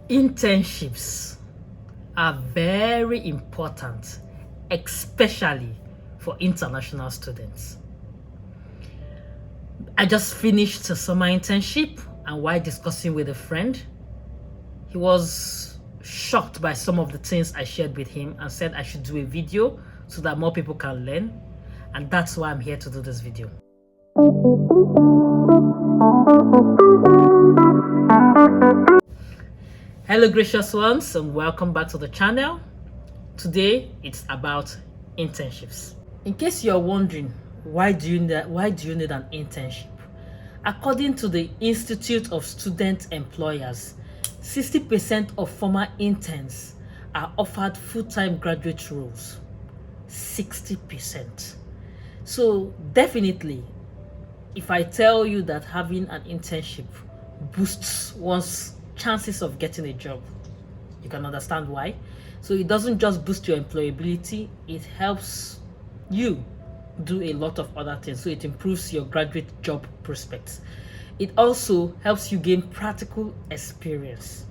Internships are very important, especially for international students. I just finished a summer internship, and while discussing with a friend, he was shocked by some of the things I shared with him and said I should do a video so that more people can learn, and that's why I'm here to do this video. Hello gracious ones, and welcome back to the channel. Today it's about internships. In case you're wondering, why do you need an internship? According to the Institute of Student Employers, 60% of former interns are offered full-time graduate roles. 60%. So definitely, if I tell you that having an internship boosts one's chances of getting a job, you can understand why. So it doesn't just boost your employability, it helps you do a lot of other things. So it improves your graduate job prospects. It also helps you gain practical experience.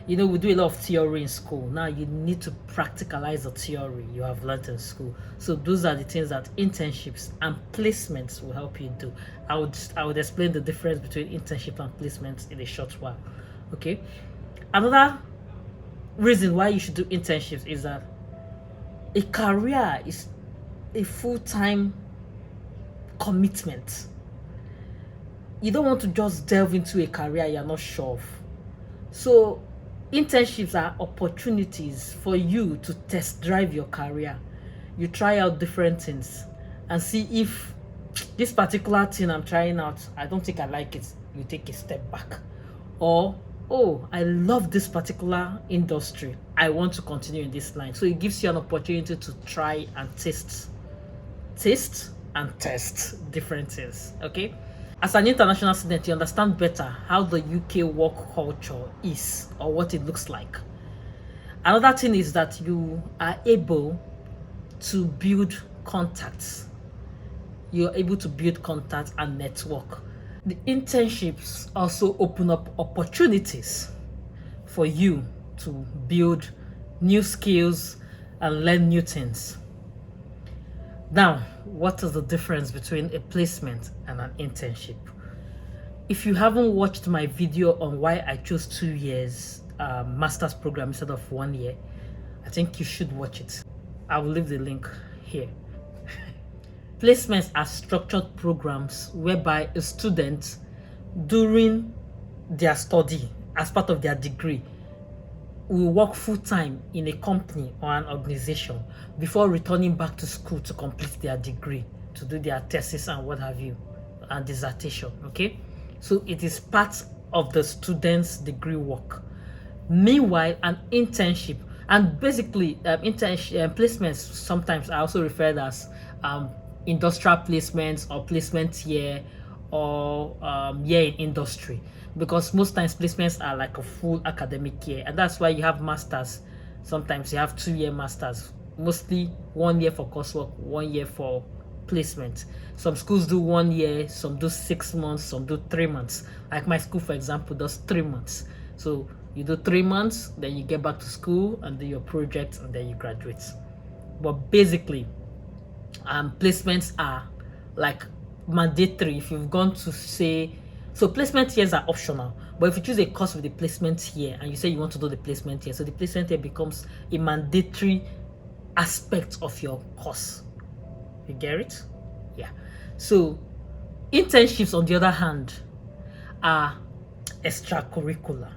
You know, we do a lot of theory in school. Now you need to practicalize the theory you have learned in school. So those are the things that internships and placements will help you do. I would explain the difference between internship and placements in a short while. Okay. Another reason why you should do internships is that a career is a full-time commitment. You don't want to just delve into a career you're not sure of. So internships are opportunities for you to test drive your career. You try out different things and see if this particular thing I'm trying out, I don't think I like it. You take a step back. Or, oh, I love this particular industry, I want to continue in this line. So it gives you an opportunity to try and test and test different things. Okay, as an international student, you understand better how the UK work culture is or what it looks like. Another thing is that you are able to build contacts. You're able to build contacts and network. The internships also open up opportunities for you to build new skills and learn new things. Now, what is the difference between a placement and an internship? If you haven't watched my video on why I chose 2 years master's program instead of 1 year, I think you should watch it. I will leave the link here. Placements are structured programs whereby a student, during their study, as part of their degree, will work full-time in a company or an organization before returning back to school to complete their degree, to do their thesis and what have you, and dissertation. Okay, so it is part of the student's degree work. Meanwhile, an internship, and basically placements sometimes are also referred as industrial placements or placement year or year in industry, because most times placements are like a full academic year, and that's why you have masters. Sometimes you have 2-year masters, mostly 1 year for coursework, 1 year for placement. Some schools do 1 year, some do 6 months, some do 3 months. Like my school, for example, does 3 months. So you do 3 months, then you get back to school and do your project, and then you graduate. But basically, placements are like mandatory. If you've gone to say, so placement years are optional, but if you choose a course with the placement year and you say you want to do the placement year, so the placement year becomes a mandatory aspect of your course. You get it? Yeah. So internships, on the other hand, are extracurricular.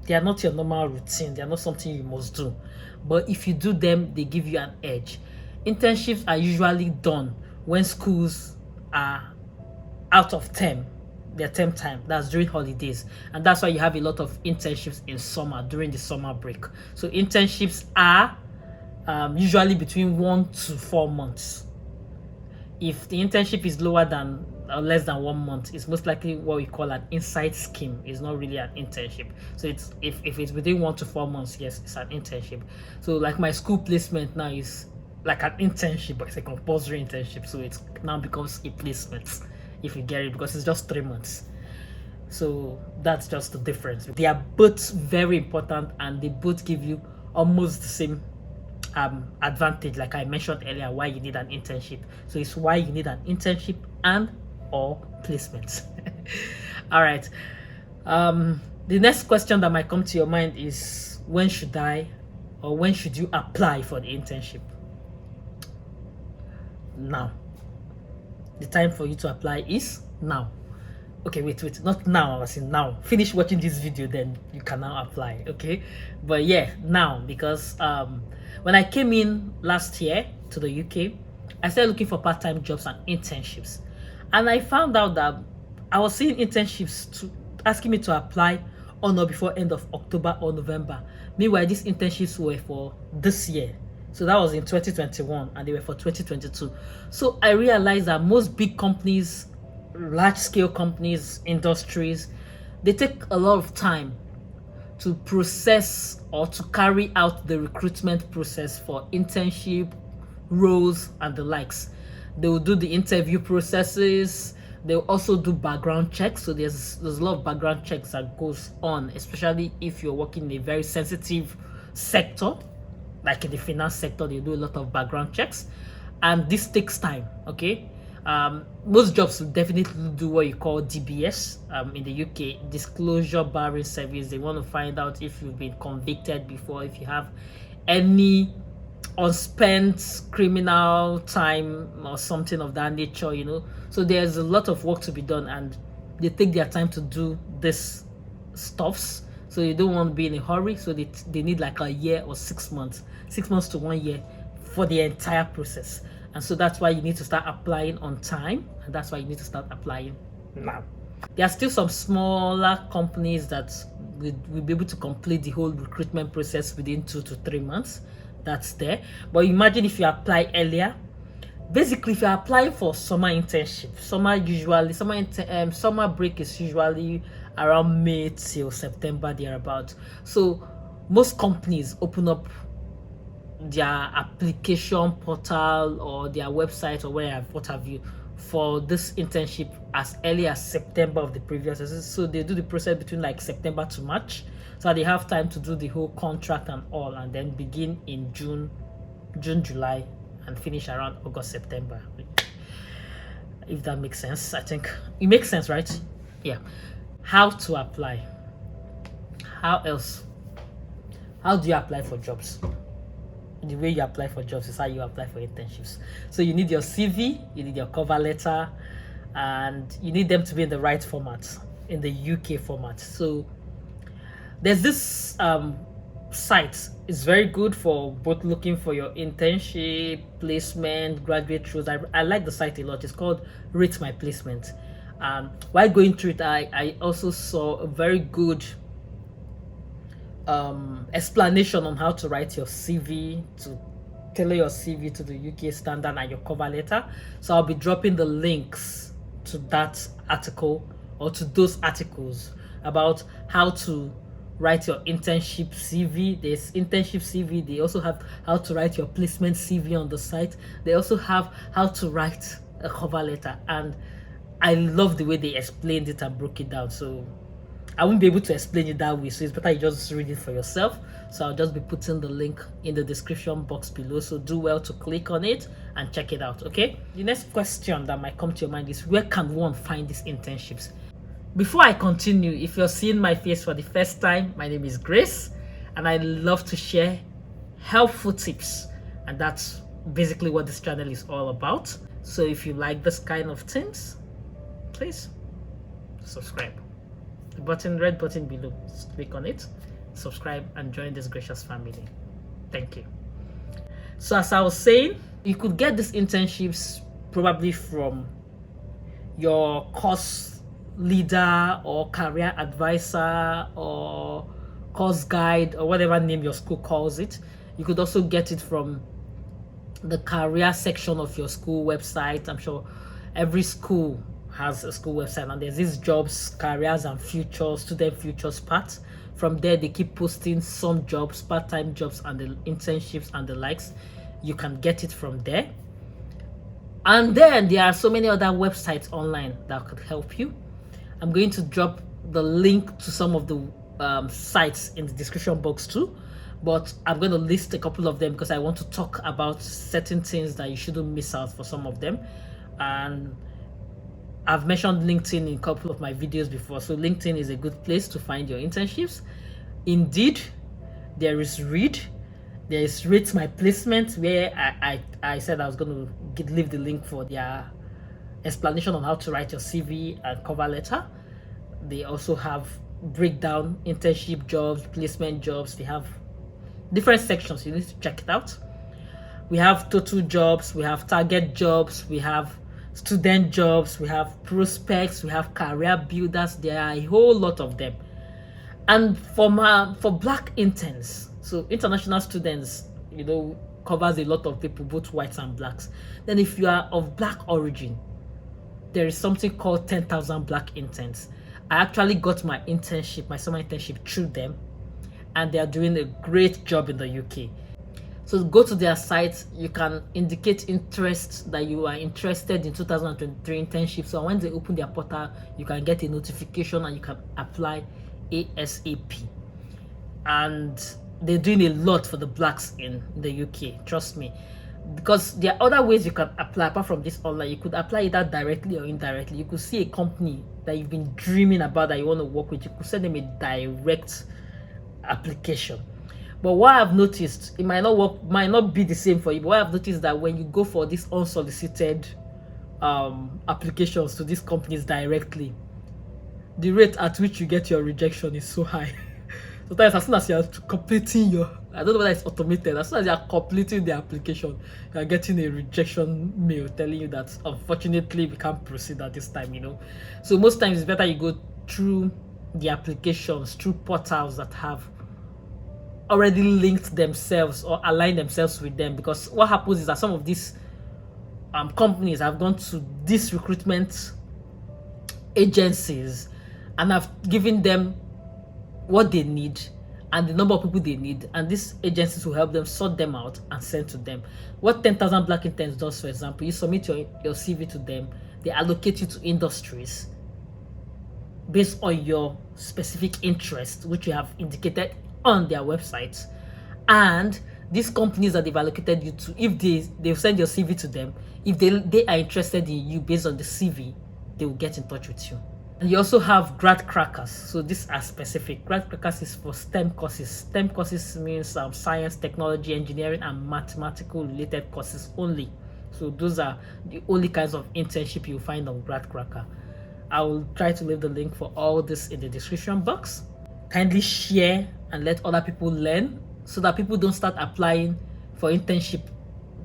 They are not your normal routine. They are not something you must do, but if you do them, they give you an edge. Internships are usually done when schools are out of term, their term time. That's during holidays, and that's why you have a lot of internships in summer, during the summer break. So internships are usually between 1 to 4 months. If the internship is lower than or less than 1 month, it's most likely what we call an inside scheme. It's not really an internship. So it's if it's within 1 to 4 months, yes, it's an internship. So like my school placement now is like an internship, but it's a compulsory internship, so it now becomes a placement if you get it, because it's just 3 months. So that's just the difference. They are both very important, and they both give you almost the same advantage, like I mentioned earlier, why you need an internship. So it's why you need an internship and or placement. All right. The next question that might come to your mind is, when should you apply for the internship? Now. The time for you to apply is now. Okay, wait, not now, as in now. Finish watching this video, then you can now apply, okay? But yeah, now, because when I came in last year to the UK, I started looking for part-time jobs and internships. And I found out that I was seeing internships asking me to apply on or before end of October or November. Meanwhile, these internships were for this year. So that was in 2021, and they were for 2022. So I realized that most big companies, large-scale companies, industries, they take a lot of time to process or to carry out the recruitment process for internship roles and the likes. They will do the interview processes. They'll also do background checks. So there's a lot of background checks that goes on, especially if you're working in a very sensitive sector, like in the finance sector. They do a lot of background checks, and this takes time. Okay, most jobs will definitely do what you call DBS in the UK, disclosure barring service. They want to find out if you've been convicted before, if you have any unspent criminal time or something of that nature, so there's a lot of work to be done, and they take their time to do this stuffs. So you don't want to be in a hurry. So they need like a year or 6 months, 6 months to 1 year for the entire process. And so that's why you need to start applying on time. And that's why you need to start applying now. There are still some smaller companies that will be able to complete the whole recruitment process within 2 to 3 months. That's there. But imagine if you apply earlier. Basically, if you're applying for summer internship, summer break is usually around May till September, thereabout. So most companies open up their application portal or their website or what have you for this internship as early as September of the previous year. So they do the process between like September to March, so they have time to do the whole contract and all, and then begin in June, July, and finish around August, September. If that makes sense. I think it makes sense, right? Yeah. How to apply? How do you apply for jobs? The way you apply for jobs is how you apply for internships. So you need your CV, you need your cover letter, and you need them to be in the right format, in the UK format. So there's this site. It's very good for both looking for your internship, placement, graduate roles. I like the site a lot. It's called Rate My Placement. While going through it, I also saw a very good explanation on how to write your CV, to tailor your CV to the UK standard, and your cover letter. So I'll be dropping the links to that article or to those articles about how to write your internship CV. There's internship CV. They also have how to write your placement CV on the site. They also have how to write a cover letter, and I love the way they explained it and broke it down. So I won't be able to explain it that way, so it's better you just read it for yourself. So I'll just be putting the link in the description box below, so do well to click on it and check it out. Okay, the next question that might come to your mind is, where can one find these internships? Before I continue, if you're seeing my face for the first time, my name is Grace, and I love to share helpful tips, and that's basically what this channel is all about. So if you like this kind of things, please subscribe. The red button below, just click on it, subscribe, and join this gracious family. Thank you. So as I was saying, you could get these internships probably from your course leader or career advisor or course guide or whatever name your school calls it. You could also get it from the career section of your school website. I'm sure every school has a school website, and there's these jobs, careers and futures, student futures part. From there, they keep posting some jobs, part-time jobs, and the internships and the likes. You can get it from there. And then there are so many other websites online that could help you. I'm going to drop the link to some of the sites in the description box too, but I'm going to list a couple of them because I want to talk about certain things that you shouldn't miss out for some of them. And I've mentioned LinkedIn in a couple of my videos before, so LinkedIn is a good place to find your internships. Indeed, there is Read, there is Rate My Placement, where I said I was going to leave the link for their explanation on how to write your CV and cover letter. They also have breakdown internship jobs, placement jobs. They have different sections. You need to check it out. We have total jobs, we have target jobs, we have student jobs, we have prospects, we have career builders. There are a whole lot of them. And for black interns, so international students, covers a lot of people, both whites and blacks. Then if you are of black origin, there is something called 10,000 black interns. I actually got my summer internship through them, and they are doing a great job in the UK. So go to their site, you can indicate interest that you are interested in 2023 internship. So when they open their portal, you can get a notification and you can apply ASAP. And they're doing a lot for the blacks in the UK, trust me. Because there are other ways you can apply apart from this online. You could apply either directly or indirectly. You could see a company that you've been dreaming about that you want to work with. You could send them a direct application. But what I've noticed, it might not be the same for you, but what I've noticed that when you go for these unsolicited applications to these companies directly, the rate at which you get your rejection is so high. Sometimes as soon as you're completing I don't know whether it's automated, as soon as you're completing the application, you're getting a rejection mail telling you that unfortunately we can't proceed at this time, So most times it's better you go through the applications, through portals that have already linked themselves or aligned themselves with them, because what happens is that some of these companies have gone to these recruitment agencies and have given them what they need and the number of people they need, and these agencies will help them sort them out and send to them. What 10,000 black interns does, for example, you submit your CV to them, they allocate you to industries based on your specific interest, which you have indicated on their websites. And these companies that they've allocated you to, if they'll send your CV to them, if they are interested in you based on the CV, they will get in touch with you. And you also have grad crackers. So these are specific. Grad crackers is for STEM courses. STEM courses means science, technology, engineering, and mathematical related courses only. So those are the only kinds of internship you'll find on grad cracker. I will try to leave the link for all this in the description box. Kindly share and let other people learn so that people don't start applying for internship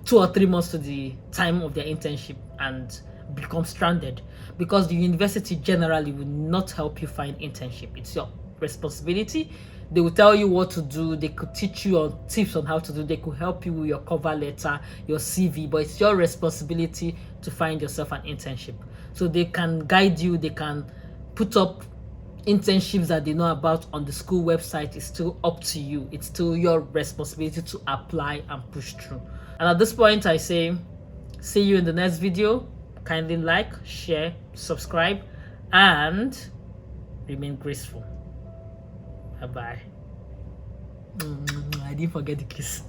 2 or 3 months to the time of their internship and become stranded, because the university generally will not help you find internship. It's your responsibility. They will tell you what to do. They could teach you on tips on how to do. They could help you with your cover letter, your CV, but it's your responsibility to find yourself an internship. So they can guide you. They can put up internships that they know about on the school website. Is still up to you. It's still your responsibility to apply and push through. And at this point, I say, see you in the next video. Kindly like, share, subscribe, and remain graceful. Bye-bye. I didn't forget the kiss.